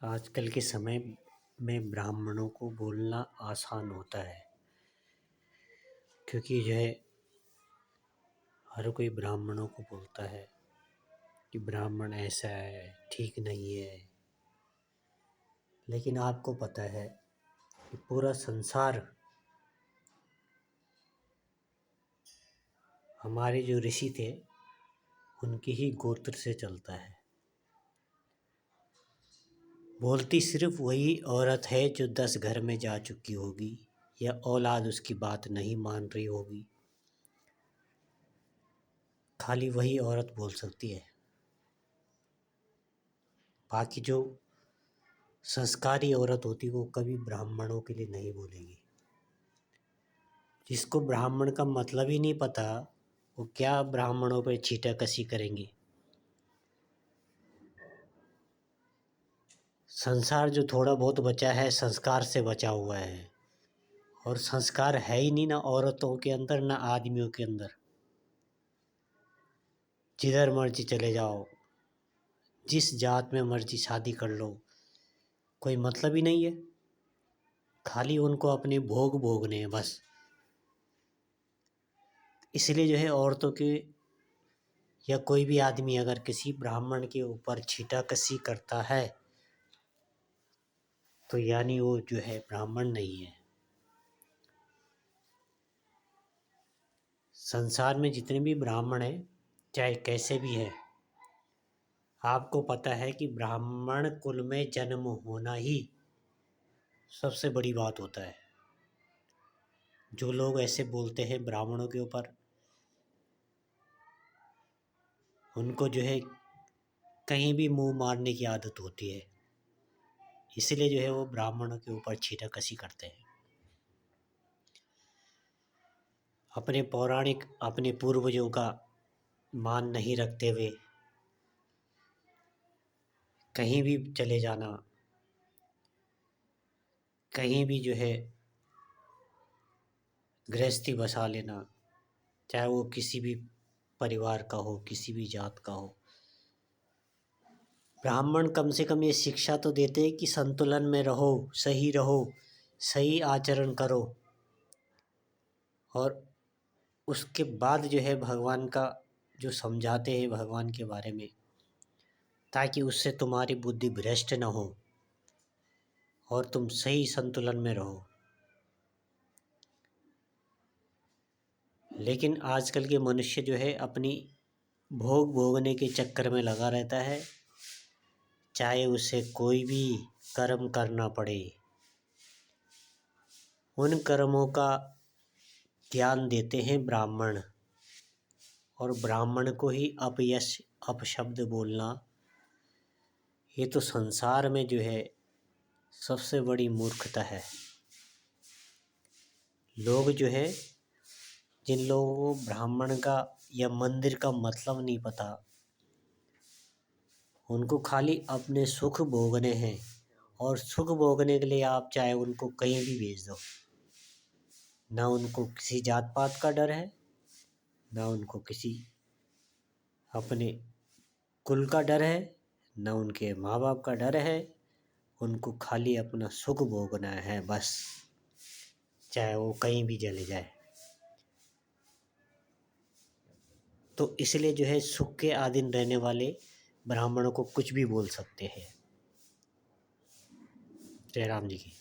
आजकल के समय में ब्राह्मणों को बोलना आसान होता है, क्योंकि जो है हर कोई ब्राह्मणों को बोलता है कि ब्राह्मण ऐसा है, ठीक नहीं है। लेकिन आपको पता है कि पूरा संसार हमारे जो ऋषि थे उनकी ही गोत्र से चलता है। बोलती सिर्फ वही औरत है जो 10 घर में जा चुकी होगी या औलाद उसकी बात नहीं मान रही होगी। खाली वही औरत बोल सकती है। बाकी जो संस्कारी औरत होती वो कभी ब्राह्मणों के लिए नहीं बोलेगी। जिसको ब्राह्मण का मतलब ही नहीं पता वो क्या ब्राह्मणों पे छींटाकशी करेंगे। संसार जो थोड़ा बहुत बचा है संस्कार से बचा हुआ है, और संस्कार है ही नहीं ना औरतों के अंदर ना आदमियों के अंदर। जिधर मर्जी चले जाओ, जिस जात में मर्जी शादी कर लो, कोई मतलब ही नहीं है। खाली उनको अपने भोग भोगने हैं बस। इसलिए जो है औरतों के या कोई भी आदमी अगर किसी ब्राह्मण के ऊपर छींटाकशी करता है तो यानी वो जो है ब्राह्मण नहीं है। संसार में जितने भी ब्राह्मण हैं चाहे कैसे भी हैं, आपको पता है कि ब्राह्मण कुल में जन्म होना ही सबसे बड़ी बात होता है। जो लोग ऐसे बोलते हैं ब्राह्मणों के ऊपर, उनको जो है कहीं भी मुंह मारने की आदत होती है। इसलिए जो है वो ब्राह्मणों के ऊपर छींटाकशी करते हैं। अपने पूर्वजों का मान नहीं रखते हुए कहीं भी चले जाना, कहीं भी जो है गृहस्थी बसा लेना, चाहे वो किसी भी परिवार का हो, किसी भी जात का हो। ब्राह्मण कम से कम ये शिक्षा तो देते हैं कि संतुलन में रहो, सही आचरण करो, और उसके बाद जो है भगवान का जो समझाते हैं भगवान के बारे में, ताकि उससे तुम्हारी बुद्धि भ्रष्ट न हो और तुम सही संतुलन में रहो। लेकिन आजकल के मनुष्य जो है अपनी भोग भोगने के चक्कर में लगा रहता है, चाहे उसे कोई भी कर्म करना पड़े। उन कर्मों का ज्ञान देते हैं ब्राह्मण, और ब्राह्मण को ही अपयश अपशब्द बोलना, ये तो संसार में जो है सबसे बड़ी मूर्खता है। लोग जो है, जिन लोगों को ब्राह्मण का या मंदिर का मतलब नहीं पता, उनको खाली अपने सुख भोगने हैं, और सुख भोगने के लिए आप चाहे उनको कहीं भी भेज दो। ना उनको किसी जात पात का डर है, ना उनको किसी अपने कुल का डर है, ना उनके माँ बाप का डर है। उनको खाली अपना सुख भोगना है बस, चाहे वो कहीं भी चले जाए। तो इसलिए जो है सुख के अधीन रहने वाले ब्राह्मणों को कुछ भी बोल सकते हैं। जय राम जी की।